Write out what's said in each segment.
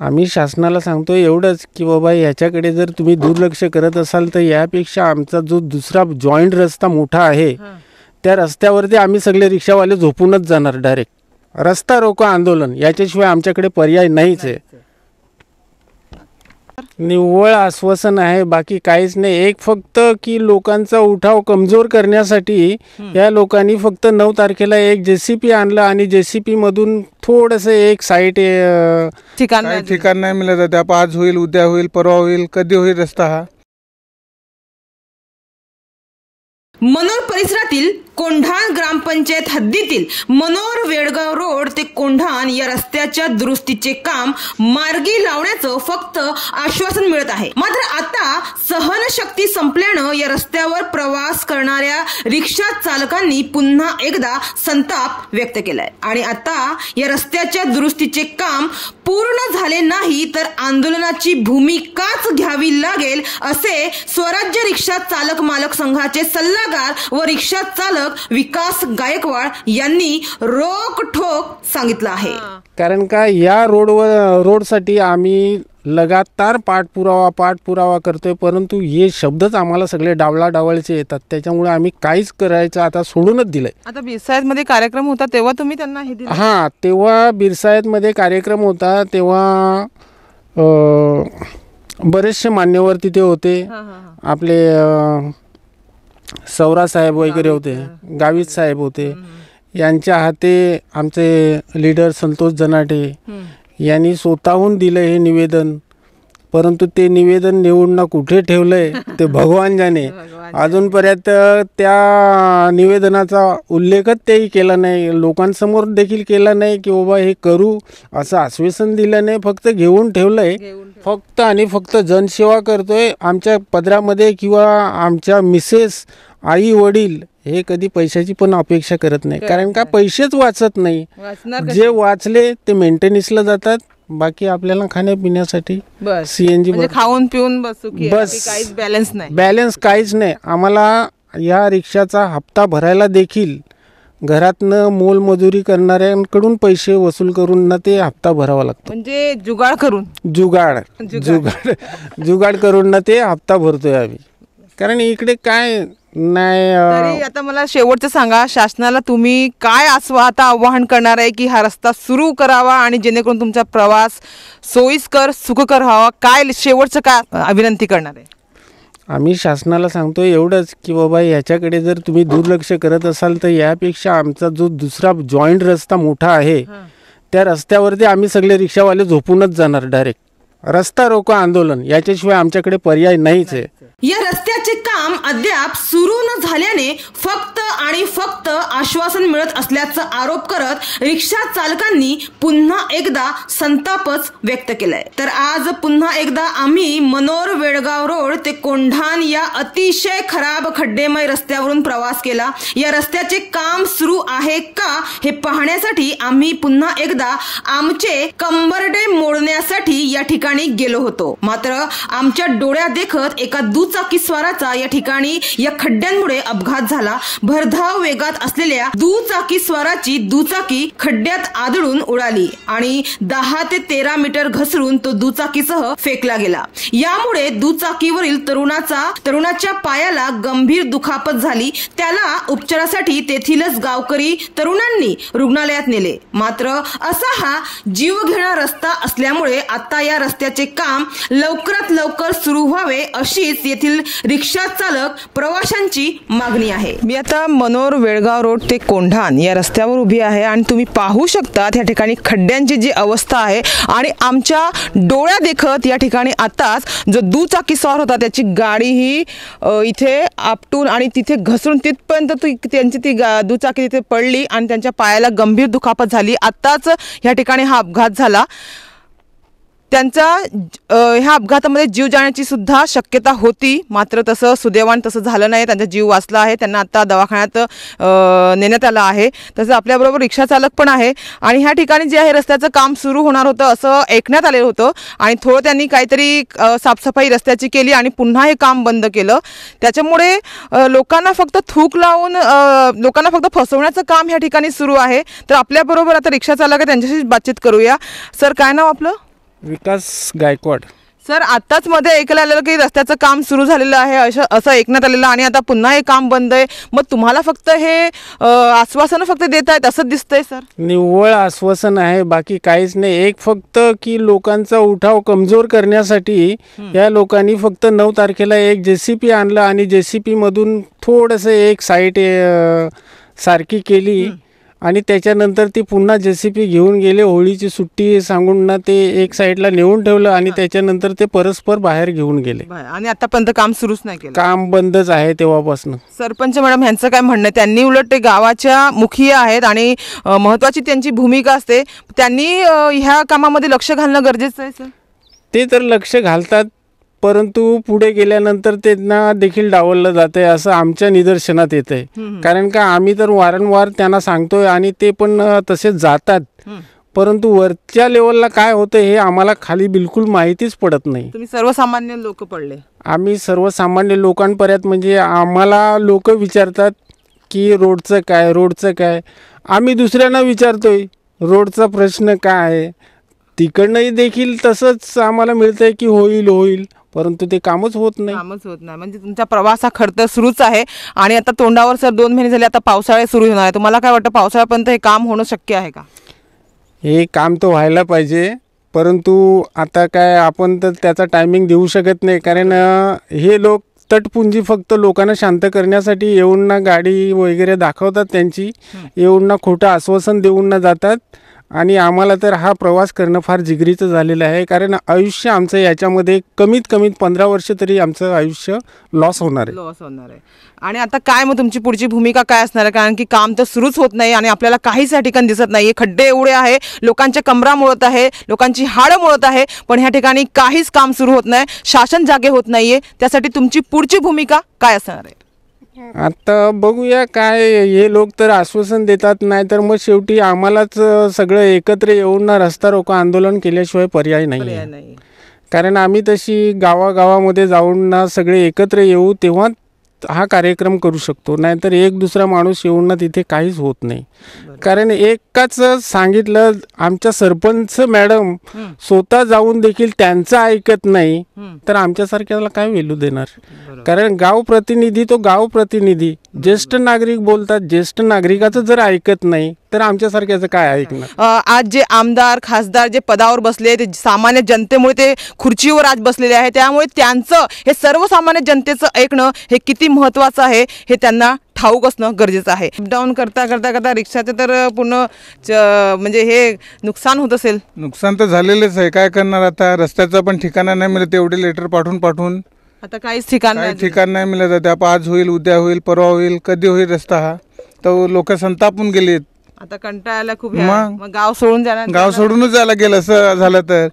आम्ही शासनाला सांगतो एवढंच की बाबा याच्याकडे जर तुम्ही दुर्लक्ष करत असाल तर यापेक्षा आमचा जो दुसरा जॉईंट रस्ता मोठा आहे त्या रस्त्यावरती आम्ही सगळे रिक्षावाले झोपूनच जाणार डायरेक्ट. रस्ता रोको आंदोलन याच्याशिवाय आमच्याकडे पर्याय नाहीच आहे. निव्वळ आश्वासन आहे, बाकी काहीच नाही. एक फक्त की लोकांचा उठाव कमजोर करण्यासाठी या लोकांनी फक्त 9 तारखेला एक JCP आणलं आणि JCP मधून थोडंसं एक साईट ठिकाण नाही मिळत. त्या आज होईल, उद्या होईल, परवा होईल, कधी होईल रस्ता हा. मनोर परिसरातील कोंढाण ग्रामपंचायत हद्दीतील मनोर वेडगाव रोड ते कोंढाण या रस्त्याच्या दुरुस्तीचे काम मार्गी लावण्याचं फक्त आश्वासन मिळत आहे. मात्र आता सहनशक्ती संपल्यानं या रस्त्यावर प्रवास करणाऱ्या रिक्षा चालकांनी पुन्हा एकदा संताप व्यक्त केलाय आणि आता या रस्त्याच्या दुरुस्तीचे काम पूर्ण झाले नाही तर आंदोलनाची भूमिकाच घ्यावी लागेल असे स्वराज्य रिक्षा चालक मालक संघाचे सल्लागार व रिक्षा चालक विकास गायकवाड यांनी रोखठोक सांगितलं आहे. कारण का या रोडसाठी आम्ही लगातार पाठपुरावा करतोय, परंतु हे शब्दच आम्हाला सगळे डावळाचे येतात. त्याच्यामुळे आम्ही काहीच करायचं आता सोडूनच दिलंय. आता बिरसायतमध्ये कार्यक्रम होता तेव्हा तुम्ही त्यांना हे दिलं? हां, तेव्हा बिरसायतमध्ये कार्यक्रम होता तेव्हा बरेचसे मान्यवर तिथे होते. आपले सौरा साहेब वगैरे होते, गावित साहेब होते. यांच्या हाते आमचे लीडर संतोष जनाटे यांनी स्वतःहून दिलं हे निवेदन. परंतु ते निवेदन नेऊन ना कुठे ठेवलंय ते भगवान जाणे. अजूनपर्यंत त्या निवेदनाचा उल्लेखच तेही केला नाही, लोकांसमोर देखील केला नाही की बाबा हे करू असं आश्वासन दिलं नाही. फक्त घेऊन ठेवलंय. फक्त आणि फक्त जनसेवा करतोय. आमच्या पदरामध्ये किंवा आमच्या मिसेस आई वडील हे कधी पैशाची पण अपेक्षा करत नाही, कारण का पैसेच वाचत नाही. जे वाचले ते मेंटेनन्सला जातात, बाकी आपल्याला खाण्यापिण्यासाठी CNG खाऊन पिऊन बस काहीच बॅलन्स काहीच नाही. आम्हाला या रिक्षाचा हप्ता भरायला देखील घरातनं मोलमजुरी करणाऱ्यांकडून पैसे वसूल करून ना ते हप्ता भरावा लागतो. म्हणजे जुगाड करून ना ते हप्ता भरतोय आम्ही. कारण इकडे काय नाही. आता मला शेवटचं सांगा, शासनाला तुम्ही काय आता आवाहन करणार आहे की हा रस्ता सुरू करावा आणि जेणेकरून तुमचा प्रवास सोयीस्कर सुखकर व्हावा? काय शेवटचं काय विनंती करणार आहे? आम्ही शासनाला सांगतो एवढंच की बाबा याच्याकडे जर तुम्ही दुर्लक्ष करत असाल तर यापेक्षा आमचा जो दुसरा जॉईंट रस्ता मोठा आहे त्या रस्त्यावरती आम्ही सगळे रिक्षावाले झोपूनच जाणार डायरेक्ट. रस्ता रोको आंदोलन याच्याशिवाय आमच्याकडे पर्याय नाहीच आहे. या रस्त्याचे काम अद्याप सुरू न झाल्याने फक्त आणि फक्त आश्वासन मिळत असल्याचा आरोप करत रिक्षा चालकांनी पुन्हा एकदा संतापच व्यक्त केलाय. तर आज पुन्हा एकदा आम्ही मनोर वेडगाव रोड ते कोंढाण या अतिशय खराब खड्डेमय रस्त्यावरून प्रवास केला. या रस्त्याचे काम सुरू आहे का हे पाहण्यासाठी आम्ही पुन्हा एकदा आमचे कंबरडे मोडण्यासाठी या ठिकाणी गेलो होतो. मात्र आमच्या डोळ्यात देखत एका दुचाकी स्वाराचा या ठिकाणी या खड्ड्यांमुळे अपघात झाला. भरधाव वेगात असलेल्या दुचाकी स्वाराची दुचाकी खड्ड्यात आदळून उडाली आणि 10 ते 13 मीटर घसरून तो दुचाकीसह फेकला गेला. यामुळे दुचाकीवरील तरुणाच्या पायाला गंभीर दुखापत झाली. त्याला उपचारासाठी तेथीलच गावकरी तरुणांनी रुग्णालयात नेले. मात्र असा हा जीवघेणा रस्ता असल्यामुळे आता या रस्त्याचे काम लवकरात लवकर सुरू व्हावे अशीच येथील रिक्षा चालक प्रवाशांची मागणी आहे. मी आता मनोर वेडगाव रोड ते कोंढाण या रस्त्यावर उभी आहे आणि तुम्ही पाहू शकता या ठिकाणी खड्ड्यांची जी अवस्था आहे आणि आमच्या डोळ्या देखत या ठिकाणी आताच जो दुचाकी स्वार होता त्याची गाडी ही इथे आपटून आणि तिथे घसरून तिथपर्यंत त्यांची ती दुचाकी तिथे पडली आणि त्यांच्या पायाला गंभीर दुखापत झाली. आताच या ठिकाणी हा अपघात झाला. त्यांचा ह्या अपघातामध्ये जीव जाण्याची सुद्धा शक्यता होती, मात्र तसं सुदैवान तसं झालं नाही. त्यांचा जीव वाचला आहे. त्यांना आता दवाखान्यात नेण्यात आलं आहे. तसं आपल्याबरोबर रिक्षा चालक पण आहे आणि ह्या ठिकाणी जे आहे रस्त्याचं काम सुरू होणार होतं असं ऐकण्यात आलेलं होतं आणि थोडं त्यांनी काहीतरी साफसफाई रस्त्याची केली आणि पुन्हा हे काम बंद केलं. त्याच्यामुळे लोकांना फक्त थूक लावून लोकांना फक्त फसवण्याचं काम ह्या ठिकाणी सुरू आहे. तर आपल्याबरोबर आता रिक्षा चालक आहे, त्यांच्याशी बातचीत करूया. सर, काय नाव आपलं? विकास गायकवाड. सर, आताच मध्ये ऐकलं आलेलं की रस्त्याचं काम सुरू झालेलं आहे असं ऐकण्यात आलेलं आणि आता पुन्हा हे काम बंद आहे. मग तुम्हाला फक्त हे आश्वासन फक्त देत आहेत असं दिसतंय सर? निव्वळ आश्वासन आहे, बाकी काहीच नाही. एक फक्त की लोकांचा उठाव कमजोर करण्यासाठी या लोकांनी फक्त 9 तारखेला एक JCP आणलं आणि JCP मधून थोडंसं एक साईट सारखी केली आणि त्याच्यानंतर ती पुन्हा JCP घेऊन गेले. होळीची सुट्टी सांगून ना ते एक साईडला नेऊन ठेवलं आणि त्याच्यानंतर ते परस्पर बाहेर घेऊन गेले आणि आतापर्यंत काम सुरूच नाही केलं. काम बंदच आहे तेव्हापासून. सरपंच मॅडम यांचं काय म्हणणं आहे? त्यांनी उलट ते गावाच्या मुखिया आहेत आणि महत्वाची त्यांची भूमिका असते. त्यांनी ह्या कामामध्ये लक्ष घालणं गरजेचं आहे सर. ते तर लक्ष घालतात, परंतु पुढे गेल्यानंतर त्यांना देखील डावललं जाते असं आमच्या निदर्शनात येत आहे. कारण का आम्ही तर वारंवार त्यांना सांगतोय आणि ते पण तसेच जातात, परंतु वरच्या लेवलला काय होतं हे आम्हाला खाली बिलकुल माहितीच पडत नाही. तुम्ही सर्वसामान्य लोक पडले. आम्ही सर्वसामान्य लोकांपर्यंत म्हणजे आम्हाला लोक विचारतात की रोडचं काय, रोडचं काय. आम्ही दुसऱ्यांना विचारतोय रोडचा प्रश्न काय आहे. तिकडनंही देखील तसंच आम्हाला मिळतंय की होईल होईल, परंतु ते कामच होत नाही. म्हणजे तुमचा प्रवास हा खरं तर सुरूच आहे आणि आता तोंडावर सर 2 महिने झाले, आता पावसाळा सुरू होणार आहे. तुम्हाला काय वाटतं पावसाळ्यापर्यंत हे काम होणं शक्य आहे का? हे काम तर व्हायला पाहिजे, परंतु आता काय आपण तर त्याचा टायमिंग देऊ शकत नाही. कारण हे लोक तटपुंजी फक्त लोकांना शांत करण्यासाठी येऊन ना गाडी वगैरे दाखवतात त्यांची, येऊन ना खोटं आश्वासन देऊन ना जातात. आणि आम्हाला तर हा प्रवास करणं फार जिगरीचं झालेलं आहे. कारण आयुष्य आमचं याच्यामध्ये कमीत कमी 15 वर्ष तरी आमचं आयुष्य लॉस होणार आहे. आणि आता काय मग तुमची पुढची भूमिका काय असणार आहे? कारण की काम तर सुरूच होत नाही आणि आपल्याला काहीच या ठिकाणी दिसत नाही. खड्डे एवढे आहे, लोकांच्या कमरा मोडत आहे, लोकांची हाडं मोडत आहे, पण ह्या ठिकाणी काहीच काम सुरू होत नाही. शासन जागे होत नाहीये. त्यासाठी तुमची पुढची भूमिका काय असणार आहे? आता बघूया काय. हे लोक तर आश्वासन देतात, नाही तर मग शेवटी आम्हालाच सगळं एकत्र येऊन ना रस्ता रोको आंदोलन केल्याशिवाय पर्याय नाही. कारण आम्ही तशी गावागावामध्ये जाऊन ना सगळे एकत्र येऊ तेव्हा हा कार्यक्रम करू शकतो. नाहीतर एक दुसरा माणूस येऊन ना तिथे काहीच होत नाही. कारण एकाच सांगितलं, आमच्या सरपंच मॅडम स्वतः जाऊन देखील त्यांचं ऐकत नाही, तर आमच्यासारख्याला काय व्हॅल्यू देणार? कारण गाव प्रतिनिधी तो गाव प्रतिनिधी, ज्येष्ठ नागरिक बोलतात, ज्येष्ठ नागरिकाचं जर ऐकत नाही तर आमच्यासारख्याचं काय ऐकणार? आज जे आमदार खासदार जे पदावर बसले ते सामान्य जनतेमुळे ते खुर्चीवर आज बसलेले आहे, त्यामुळे त्यांचं हे सर्वसामान्य जनतेचं ऐकणं हे किती महत्त्वाचं आहे हे त्यांना ठाऊक असणं गरजेचं आहे. अपडाऊन करता करता करता रिक्षाचं तर पूर्ण म्हणजे हे नुकसान होत असेल. नुकसान तर झालेलंच आहे. काय करणार आता? रस्त्याचा पण ठिकाणा नाही मिळत. एवढे लेटर पाठवून आता काहीच ठिकाण नाही मिळत. आता आज होईल, उद्या होईल, परवा होईल, कधी होईल रस्ता हा? तर लोक संतापून गेलेत. आता कंटाळायला खूप. मग गाव सोडून जाणार, गाव सोडूनच जायला गेलं असं झालं तर.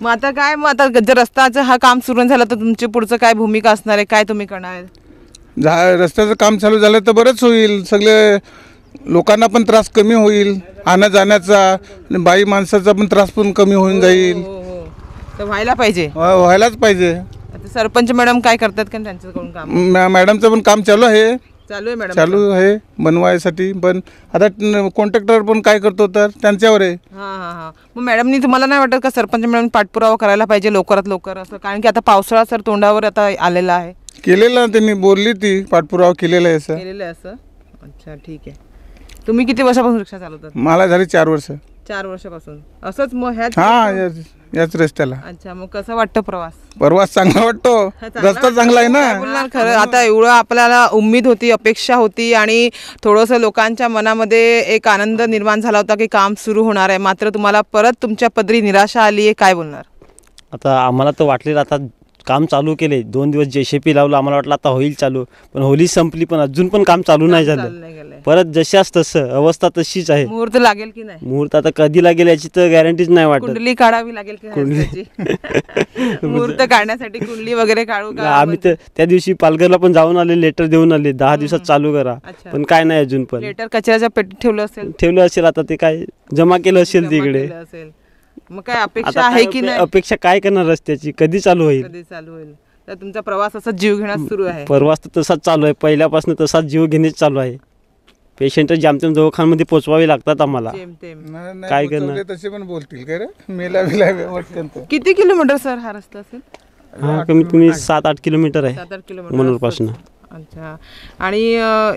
मग आता काय, मग आता जर रस्त्याचं हा काम सुरू झालं तर तुमची पुढचं काय भूमिका असणार आहे? काय तुम्ही करणार? रस्त्याचं काम चालू झालं तर बरंच होईल. सगळे लोकांना पण त्रास कमी होईल, आणण्या जाण्याचा, बाई माणसाचा पण त्रास पण कमी होऊन जाईल. तर व्हायला पाहिजे, व्हायलाच पाहिजे. आता सरपंच मॅडम काय करतात का त्यांच्याकडून काम? मॅडमचं पण काम चालू आहे मॅडम चालू आहे बनवायसाठी. पण आता कॉन्ट्रॅक्टर पण काय करतो तर त्यांच्यावर आहे. मग मॅडमनी तुम्हाला नाही वाटत का सरपंच मॅडम पाठपुरावा करायला पाहिजे लवकरात लवकर असं? कारण की आता पावसाळा सर तोंडावर आता आलेला आहे. केलेला त्यांनी बोलली ती पाठपुरावा केलेला आहे असं. अच्छा, ठीक आहे. तुम्ही किती वर्षापासून रिक्षा चालवतात? मला झाली 4 वर्ष. 4 वर्षापासून असंच मग याच रस्त्याला. अच्छा, मग कसं वाटतं प्रवास? प्रवास चांगला वाटतो, रस्ता चांगला आहे ना. खरं आता एवढं आपल्याला उम्मीद होती, अपेक्षा होती आणि थोडंसं लोकांच्या मनामध्ये एक आनंद निर्माण झाला होता की काम सुरू होणार आहे, मात्र तुम्हाला परत तुमच्या पदरी निराशा आली आहे. काय बोलणार? आता आम्हाला तर वाटलेलं आता काम चालू केले, 2 दिवस JCP लावलं, आम्हाला वाटलं आता होईल चालू, पण होली संपली पण अजून पण काम चालू नाही झालं. परत जशाच तसं अवस्था तशीच आहे. मुहूर्त लागेल की नाही? मुहूर्त आता कधी लागेल याची तर गॅरंटीच नाही वाटत. कुंडली काढावी लागेल की मुहूर्त काढण्यासाठी कुंडली वगैरे काढू का? आम्ही तर त्या दिवशी पालघरला पण जाऊन आले, लेटर देऊन आले 10 दिवसात चालू करा, पण काय नाही अजून. पण लेटर कचऱ्याच्या पेटीत ठेवलं असेल आता ते काय जमा केलं असेल तिकडे. मग काय अपेक्षा आहे की नाही? अपेक्षा काय करणार रस्त्याची, कधी चालू होईल? तर तुमचा प्रवास असा जीव घेण्यास सुरू आहे? प्रवास तर तसाच चालू आहे, पहिल्यापासून तसाच जीव घेण्यास चालू आहे. पेशंट जामतेम दवाखान्यामध्ये पोचवावे लागतात आम्हाला. नाही, काय पोचवले करणार? तसे पण बोलतील काय रे, मेला बिला वाटतं. किती किलोमीटर सर हा रस्ता असेल? हा कमीत कमी 7-8 किलोमीटर आहे 7-8 किलोमीटर मनोरपासून. अच्छा. आणि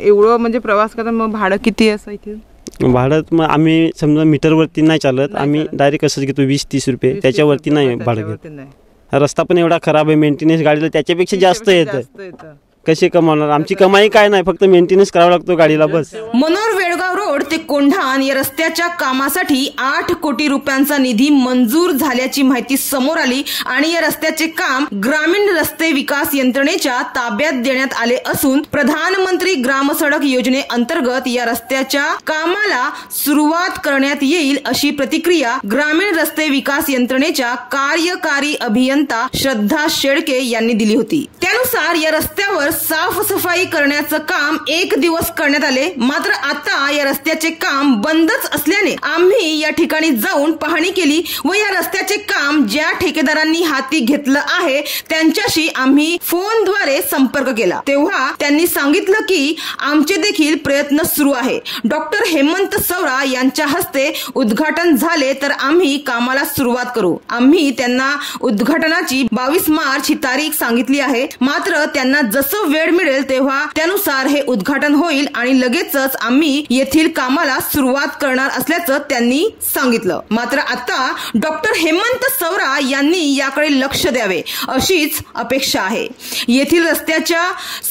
एवढं म्हणजे प्रवास करताना मग भाडं किती असं इथे? भाडं मग आम्ही समजा मीटरवरती नाही चालत, आम्ही डायरेक्ट कसंच घेतो 20-30 रुपये, त्याच्यावरती नाही भाडं घेत. नाही. हा रस्ता पण एवढा खराब आहे, मेंटेनन्स गाडीला त्याच्यापेक्षा जास्त येतं. कसे कमावणार? आमची कमाई काय नाही, फक्त मेंटेनन्स करावा लागतो गाडीला बस. मनोर वेळगाव रोड ते कोंढाण या रस्त्याच्या कामासाठी 8 कोटी रुपयांचा निधी मंजूर झाल्याची माहिती समोर आली आणि या रस्त्याचे काम ग्रामीण रस्ते विकास यंत्रणेच्या ताब्यात देण्यात आले असून प्रधानमंत्री ग्रामसडक योजनेअंतर्गत या रस्त्याच्या कामाला सुरुवात करण्यात येईल अशी प्रतिक्रिया ग्रामीण रस्ते विकास यंत्रणेच्या कार्यकारी अभियंता श्रद्धा शेळके यांनी दिली होती. त्यानुसार या रस्त्यावर साफसफाई करण्याचं काम 1 दिवस करण्यात आले. मात्र आता या रस्त्याचे काम बंदच असल्याने आम्ही या ठिकाणी जाऊन पाहणी केली व या रस्त्याचे काम ज्या ठेकेदारांनी हाती घेतलं आहे त्यांच्याशी आम्ही फोनद्वारे संपर्क केला. तेव्हा त्यांनी सांगितलं की आमचे देखील प्रयत्न सुरू आहे. डॉक्टर हेमंत सवरा यांच्या हस्ते उद्घाटन झाले तर आम्ही कामाला सुरुवात करू. आम्ही त्यांना उद्घाटनाची 22 मार्च ही तारीख सांगितली आहे. मात्र त्यांना जसं वेळ मिळेल तेव्हा त्यानुसार हे उद्घाटन होईल आणि लगेचच आम्ही येथील कामाला सुरुवात करणार असल्याचं त्यांनी सांगितलं. मात्र आता डॉक्टर हेमंत सवरा यांनी याकडे लक्ष द्यावे अशीच अपेक्षा आहे. येथील रस्त्याच्या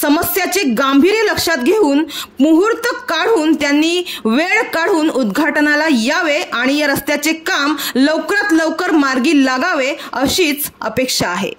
समस्याचे गांभीर्य लक्षात घेऊन मुहूर्त काढून त्यांनी वेळ काढून उद्घाटनाला यावे आणि या रस्त्याचे काम लवकरात लवकर मार्गी लागावे अशीच अपेक्षा आहे.